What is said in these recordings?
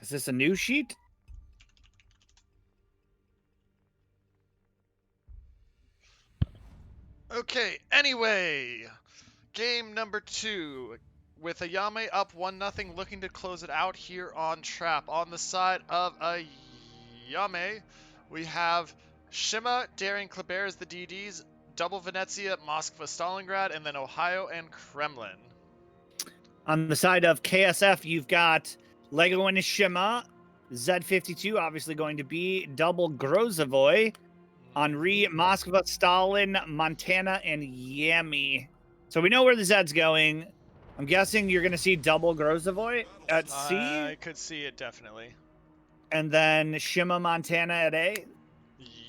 Is this a new sheet? Okay, anyway, game number 2 with AYAME up 1-0, looking to close it out here on Trap. On the side of AYAME, we have Shima, Daring, Kleber as the DDs, Double Venezia, Moskva, Stalingrad, and then Ohio and Kremlin. On the side of KSF, you've got Lego and Shima, Z52 obviously going to be double Grozovoy, Henri, Moskva, Stalin, Montana, and Yami. So we know where the Z's going. I'm guessing you're going to see double Grozovoy at C. I could see it, definitely. And then Shima, Montana at A.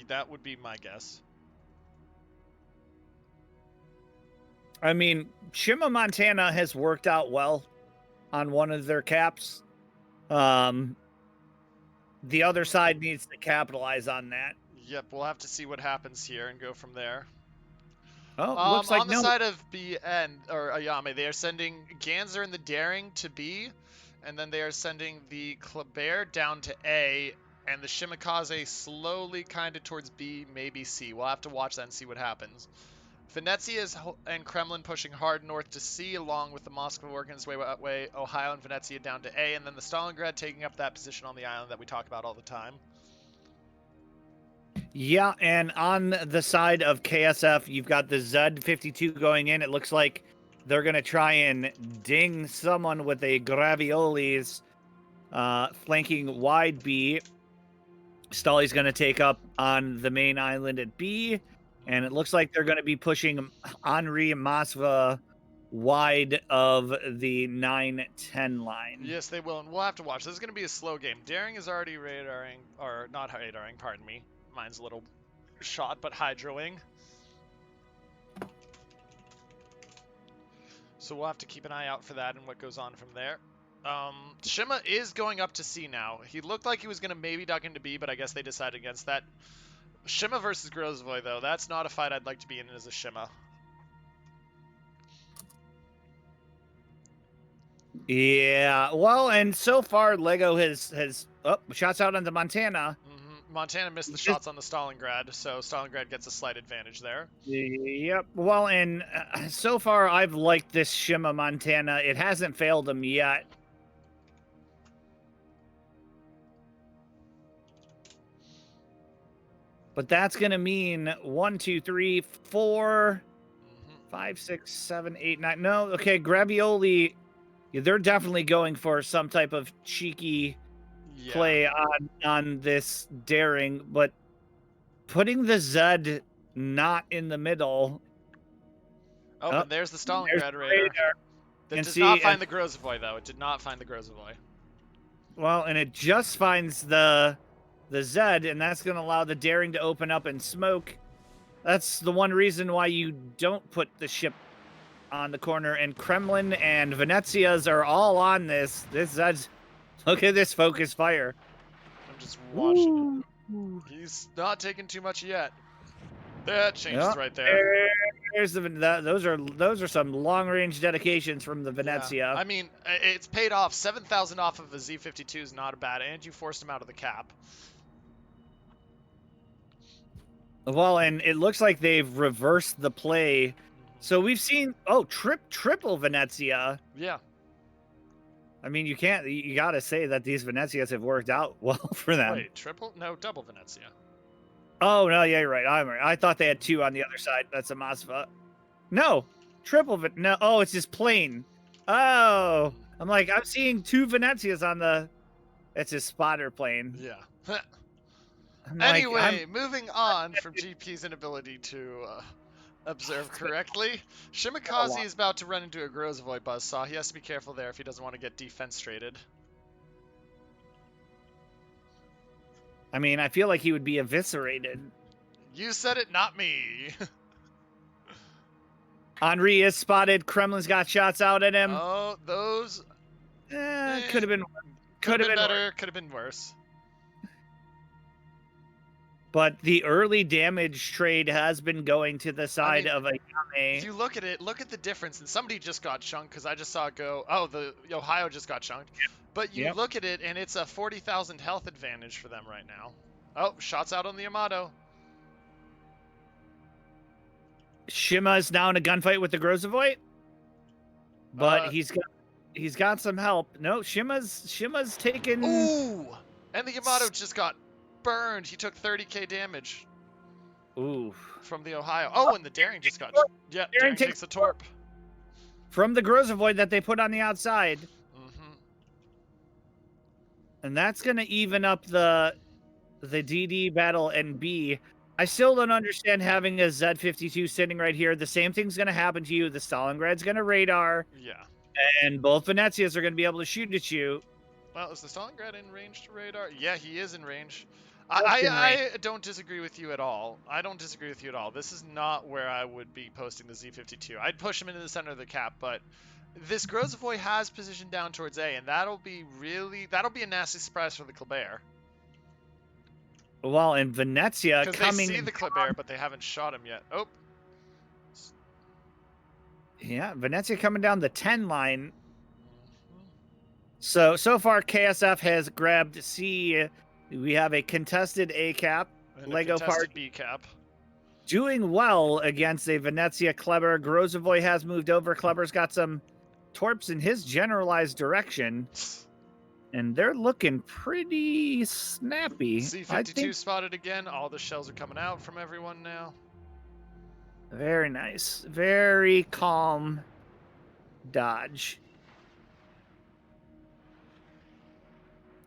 That would be my guess. I mean, Shima, Montana has worked out well on one of their caps. The other side needs to capitalize on that. Yep, we'll have to see what happens here and go from there. Oh, looks like on the side of B and or AYAME, they are sending Ganser and the Daring to B, and then they are sending the Kleber down to A, and the Shimakaze slowly kind of towards B, maybe C. We'll have to watch that and see what happens. Venezia and Kremlin pushing hard north to C, along with the Moskva working its way, Ohio and Venezia down to A, and then the Stalingrad taking up that position on the island that we talk about all the time. Yeah, and on the side of KSF, you've got the Z52 going in. It looks like they're going to try and ding someone with a Graviolis flanking wide B. Stolly's going to take up on the main island at B, and it looks like they're going to be pushing Henri and Moskva wide of the 9-10 line. Yes, they will, and we'll have to watch. This is going to be a slow game. Daring is already radaring, or not radaring, pardon me. Mine's a little shot, but hydroing. So we'll have to keep an eye out for that and what goes on from there. Shima is going up to C now. He looked like he was going to maybe duck into B, but I guess they decided against that. Shima versus Grozovoy, though. That's not a fight I'd like to be in as a Shima. Yeah, well, and so far Lego has shots out onto Montana. Montana missed the shots on the Stalingrad, so Stalingrad gets a slight advantage there. Yep. Well, and so far I've liked this Shima Montana. It hasn't failed him yet. But that's going to mean 1, 2, 3, 4, 5, 6, 7, 8, 9. No, okay, Gravioli, they're definitely going for some type of cheeky play on this Daring, but putting the Z not in the middle. Oh, and there's the Stalingrad radar. That does not find the Grozovoy, though. It did not find the Grozovoy. Well, and it just finds the Z, and that's going to allow the Daring to open up and smoke. That's the one reason why you don't put the ship on the corner. And Kremlin and Venezia's are all on this. This Z's. Look at this focus fire. I'm just watching. Ooh. He's not taking too much yet. That changes right there. There's those are some long range dedications from the Venezia. Yeah. I mean, it's paid off. 7,000 off of a Z52 is not bad, and you forced him out of the cap. Well, and it looks like they've reversed the play. So we've seen triple Venezia. Yeah. I mean, you got to say that these Venezias have worked out well for them. Wait, triple? No, double Venezia. Oh, no, yeah, you're right. I thought they had 2 on the other side. That's a Moskva. No, triple. No, oh, it's just plain. Oh, I'm like, I'm seeing 2 Venezias on the. It's a spotter plane. Yeah. Anyway, moving on from GP's inability to observe correctly, Shimakaze is about to run into a Grozovoy buzzsaw. He has to be careful there if he doesn't want to get defenstrated. I mean, I feel like he would be eviscerated. You said it, not me. Henri is spotted. Kremlin's got shots out at him. Oh, those... could have been... Could have been better. Could have been worse. But the early damage trade has been going to the side of AYAME. If you look at it, look at the difference. And somebody just got chunked, because I just saw it go... Oh, the Ohio just got chunked. But you Yep. look at it, and it's a 40,000 health advantage for them right now. Oh, shots out on the Yamato. Shima is now in a gunfight with the Grozavoy, but Uh, he's got some help. No, Shima's taken. Ooh! And the Yamato just got burned. He took 30k damage Ooh. from the Ohio. Oh, and the Daring just got... Yeah, Daring takes the Torp. From the Grozavoy that they put on the outside. Mm-hmm. And that's going to even up the DD battle and B. I still don't understand having a Z-52 sitting right here. The same thing's going to happen to you. The Stalingrad's going to radar. Yeah. And both Venezias are going to be able to shoot at you. Well, is the Stalingrad in range to radar? Yeah, he is in range. I don't disagree with you at all. I don't disagree with you at all. This is not where I would be posting the Z-52. I'd push him into the center of the cap, but this Grozavoy has positioned down towards A, and that'll be a nasty surprise for the Kleber. Well, and Venezia Because coming... they see the Kleber, but they haven't shot him yet. Oh. Yeah, Venezia coming down the 10 line. So far, KSF has grabbed C. We have a contested A cap. And Lego a contested part B cap. doing well against a Venezia Kleber. Grozavoy has moved over. Kleber's got some torps in his generalized direction. And they're looking pretty snappy. C-52 spotted again. All the shells are coming out from everyone now. Very nice. Very calm dodge.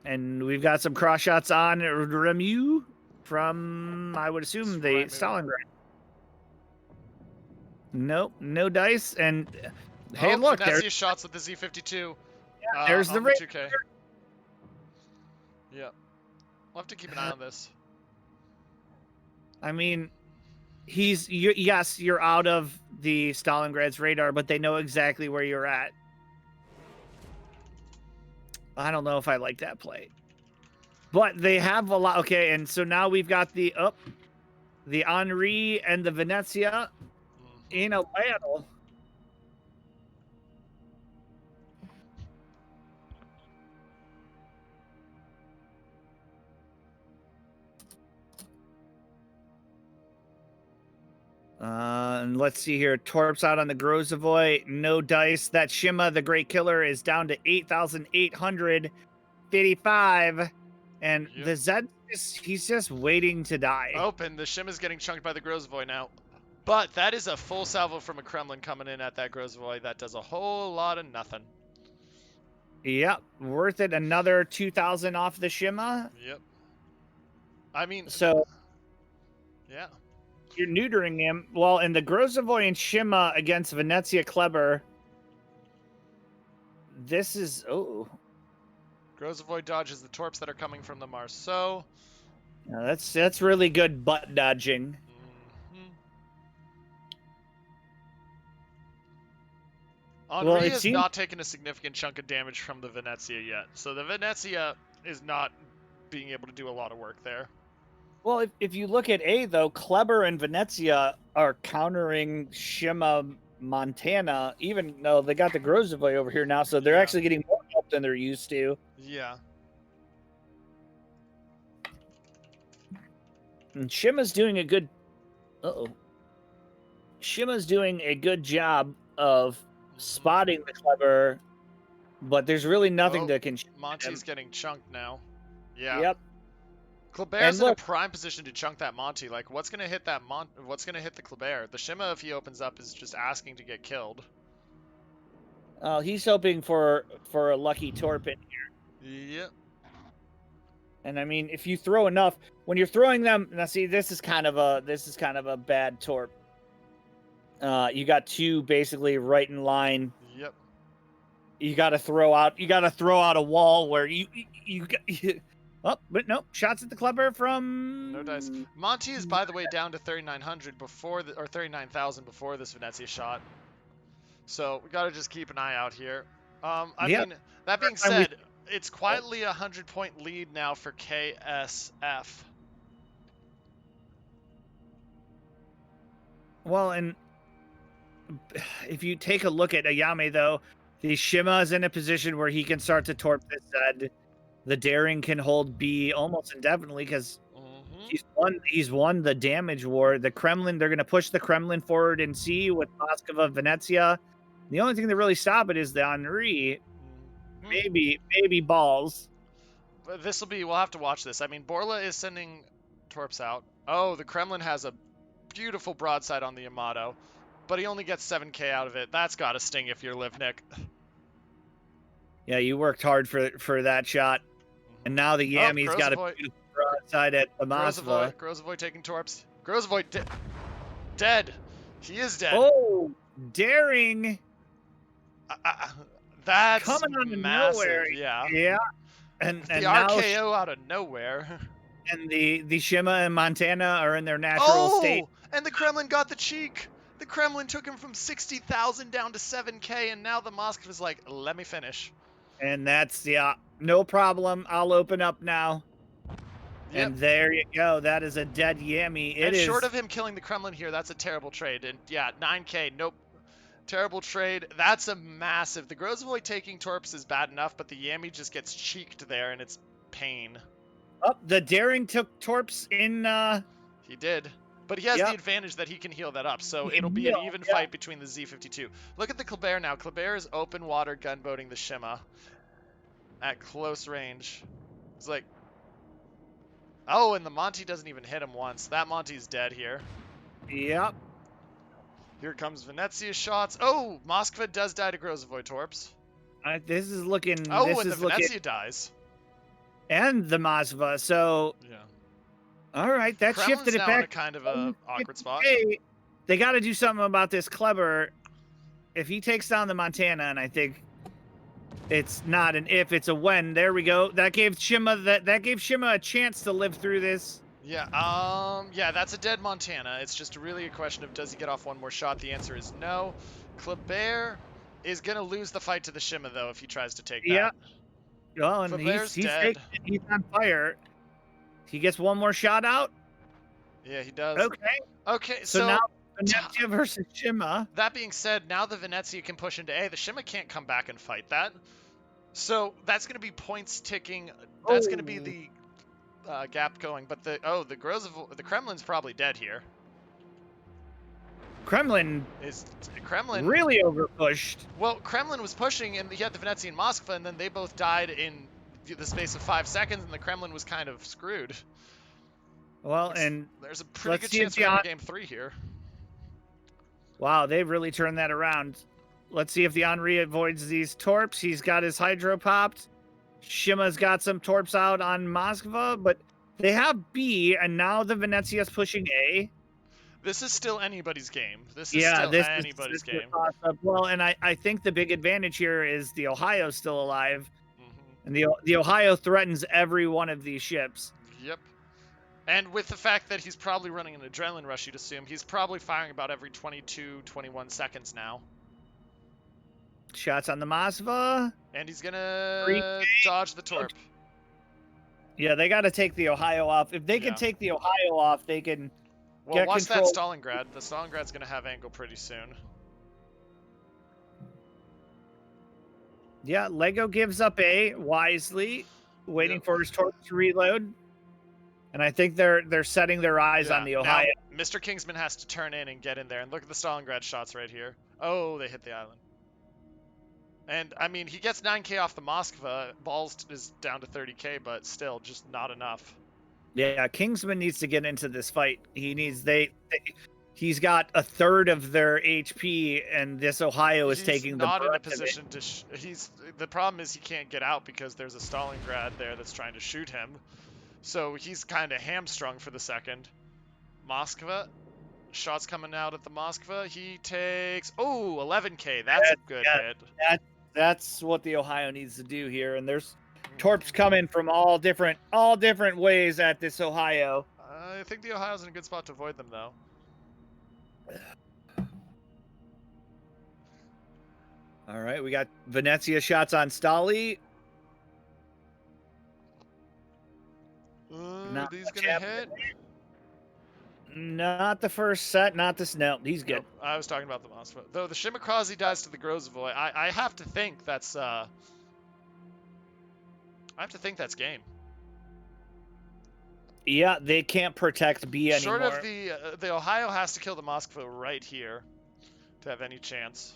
And we've got some cross shots on Remu from, I would assume, the Stalingrad. Nope, no dice. And hey, look, there's shots with the Z-52. Yeah, there's the 2K. Yeah, we'll have to keep an eye on this. I mean, yes, you're out of the Stalingrad's radar, but they know exactly where you're at. I don't know if I like that play. But they have a lot. Okay, and so now we've got the Henri and the Venezia in a battle. And let's see here. Torps out on the Grozavoy. No dice. That Shima, the Great Killer, is down to 8,855. And the Zed, he's just waiting to die. Open. The Shima's getting chunked by the Grozavoy now. But that is a full salvo from a Kremlin coming in at that Grozavoy. That does a whole lot of nothing. Yep. Worth it. Another 2,000 off the Shima. Yep. I mean... So... Yeah. You're neutering him. Well, in the Grozavoy and Shima against Venezia Kleber, this is... Oh. Grozavoy dodges the torps that are coming from the Marceau. Now that's really good butt dodging. Henri has not taken a significant chunk of damage from the Venezia yet. So the Venezia is not being able to do a lot of work there. Well, if you look at A, though, Kleber and Venezia are countering Shima Montana, even though they got the Grozavoy over here now, so they're actually getting more help than they're used to. Yeah. And Shima's doing a good... Shima's doing a good job of spotting the Kleber, but there's really nothing that can... Monty's getting chunked now. Yeah. Yep. Kleber's in a prime position to chunk that Monty. Like, what's gonna hit that What's gonna hit the Kleber? The Shima, if he opens up, is just asking to get killed. He's hoping for a lucky torp in here. Yep. And I mean, if you throw enough, when you're throwing them, now see, this is kind of a bad torp. You got two basically right in line. Yep. You got to throw out a wall where you oh, but no, shots at the Kleber from... No dice. Monty is, by the way, down to 3,900 or 39,000 before this Venezia shot. So we got to just keep an eye out here. I mean, that being said, it's quietly a 100-point lead now for KSF. Well, and if you take a look at AYAME, though, The Shima is in a position where he can start to torp this Zed. The Daring can hold B almost indefinitely because he's won the damage war. The Kremlin, they're going to push the Kremlin forward in C with Moskva, Venezia. The only thing that really stop it is the Henri. Maybe balls. But this will be, we'll have to watch this. I mean, Borla is sending torps out. Oh, the Kremlin has a beautiful broadside on the Yamato, but he only gets 7k out of it. That's got to sting if you're Livnik. Yeah, you worked hard for that shot. And now the Yame's got a beautiful broadside at the Moskva. Grozovoy taking torps. Grozovoy dead. He is dead. Oh, Daring. That's coming out of massive. nowhere. Yeah. And the now, RKO out of nowhere. And the Shima and Montana are in their natural state. And the Kremlin got the cheek. The Kremlin took him from 60,000 down to 7k, and now the Moskva's like, let me finish. And that's, no problem. I'll open up now. Yep. And there you go. That is a dead Yami. And short of him killing the Kremlin here, that's a terrible trade. And yeah, 9k, nope. Terrible trade. That's a massive. The Grozovoy taking torps is bad enough, but the Yami just gets cheeked there, and it's pain. Oh, the Daring took torps in. He did. But he has the advantage that he can heal that up, so it'll be an even fight between the Z52. Look at the Kleber now. Kleber is open water gunboating the Shima at close range. It's like... Oh, and the Monty doesn't even hit him once. That Monty's dead here. Yep. Here comes Venezia's shots. Oh, Moskva does die to Grozovoy torps. This is looking... Oh, and the Venezia dies. And the Moskva, so... Yeah. All right, that Kremlin's shifted it now back. In a kind of a awkward spot. Hey, they got to do something about this Kleber. If he takes down the Montana, and I think it's not an if, it's a when. There we go. That gave Shima that gave Shima a chance to live through this. Yeah. Yeah, that's a dead Montana. It's just really a question of does he get off one more shot? The answer is no. Kleber is gonna lose the fight to the Shima though if he tries to take that. Yeah. Well, and he's on fire. He gets one more shot out? Yeah, he does. Okay, so now Venezia versus Shima. That being said, now the Venezia can push into A. The Shima can't come back and fight that. So that's going to be points ticking. That's going to be the gap going. But the Kremlin's probably dead here. Kremlin really overpushed. Well, Kremlin was pushing, and he had the Venezia and Moskva, and then they both died in the space of 5 seconds, and the Kremlin was kind of screwed. Well, and there's a pretty good chance for game 3 here. Wow, they've really turned that around. Let's see if the Henri avoids these torps. He's got his hydro popped. Shima's got some torps out on Moskva, but they have B, and now the Venezia's pushing A. This is still anybody's game. This is anybody's game. Awesome. Well, and I think the big advantage here is the Ohio's still alive. And the Ohio threatens every one of these ships. Yep. And with the fact that he's probably running an adrenaline rush, you'd assume, he's probably firing about every 22, 21 seconds now. Shots on the Moskva. And he's going to dodge the torp. Yeah, they got to take the Ohio off. If they can take the Ohio off, they can get watch control. That Stalingrad. The Stalingrad's going to have angle pretty soon. Yeah, Lego gives up A wisely, waiting for his torp to reload. And I think they're setting their eyes on the Ohio. Now, Mr. Kingsman has to turn in and get in there. And look at the Stalingrad shots right here. Oh, they hit the island. And, I mean, he gets 9k off the Moskva. Balls is down to 30k, but still, just not enough. Yeah, Kingsman needs to get into this fight. He needs... He's got a third of their HP, and this Ohio is taking the brunt of it. He's not in a position to... the problem is he can't get out because there's a Stalingrad there that's trying to shoot him. So he's kind of hamstrung for the second. Moskva. Shots coming out at the Moskva. He takes... Oh, 11k. That's a good hit. That's what the Ohio needs to do here, and there's torps coming from all different ways at this Ohio. I think the Ohio's in a good spot to avoid them, though. All right, we got Venezia shots on Stali. These gonna hit. Not the first set, not this. No, he's good. Nope, I was talking about the Moskva. Though the Shimakaze dies to the Grozavoy, I have to think that's game. Yeah, they can't protect B Short anymore. of the Ohio has to kill the Moskva right here to have any chance.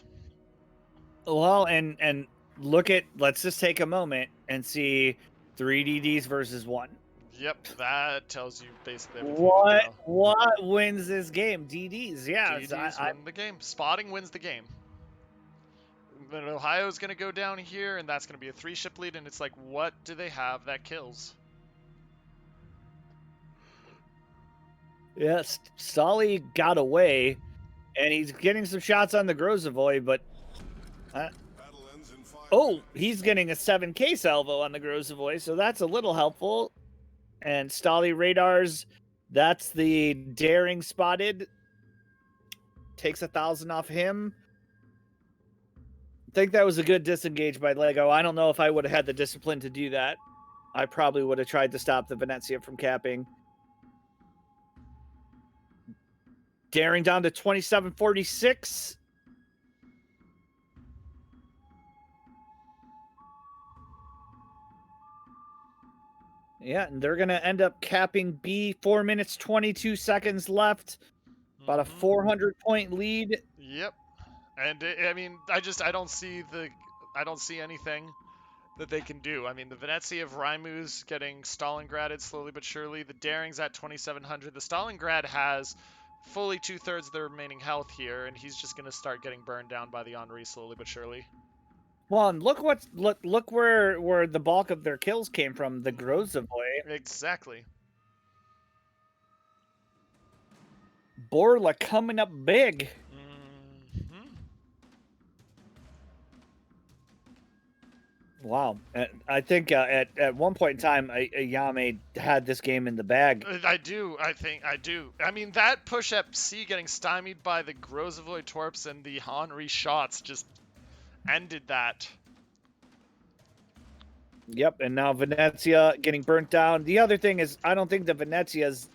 Well, and look at, let's just take a moment and see 3 DDs versus 1. Yep, that tells you basically everything you need to know. What wins this game? DDs, yeah. DDs win the game. Spotting wins the game. Then Ohio's going to go down here, and that's going to be a 3-ship lead, and it's like, what do they have that kills? Yes, Stolly got away, and he's getting some shots on the Grozavoy, but oh, he's getting a 7K salvo on the Grozavoy, so that's a little helpful. And Stolly radars, that's the daring spotted. Takes 1,000 off him. I think that was a good disengage by Lego. I don't know if I would have had the discipline to do that. I probably would have tried to stop the Venezia from capping. Daring down to 2746. Yeah, and they're going to end up capping B. 4 minutes, 22 seconds left. About a 400-point lead. Yep. And I mean, I don't see anything that they can do. I mean, the Venezia of Raimu's getting Stalingraded slowly but surely. The Daring's at 2,700. The Stalingrad has fully 2/3 of their remaining health here, and he's just going to start getting burned down by the Henri slowly but surely. Well, and look where the bulk of their kills came from, the Grozavoy. Exactly. Borla coming up big. Wow. I think at one point in time, AYAME had this game in the bag. I do. I mean, that push at C getting stymied by the Grozavoy Torps and the Henri shots just ended that. Yep, and now Venezia getting burnt down. The other thing is, I don't think the Venezia's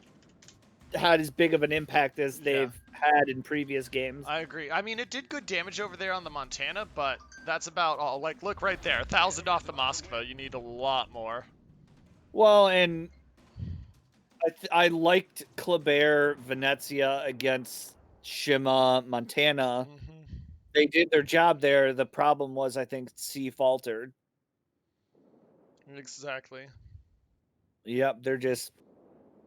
had as big of an impact as they've had in previous games. I agree. I mean, it did good damage over there on the Montana, but that's about all. Like, look right there. 1,000 off the Moskva. You need a lot more. Well, and I liked Kleber, Venezia against Shima, Montana. They did their job there. The problem was, I think, C faltered. Exactly. Yep, they're just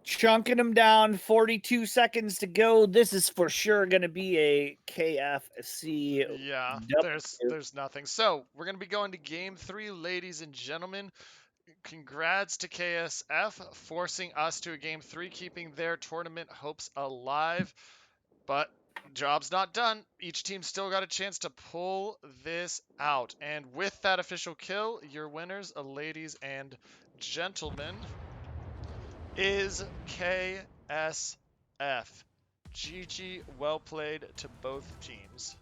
chunking them down. 42 seconds to go. This is for sure going to be a KFC. Yeah, there's nothing. So we're going to be going to game 3, ladies and gentlemen. Congrats to KSF forcing us to a game 3, keeping their tournament hopes alive. But job's not done. Each team still got a chance to pull this out. And with that official kill, your winners, ladies and gentlemen, is KSF. GG, well played to both teams.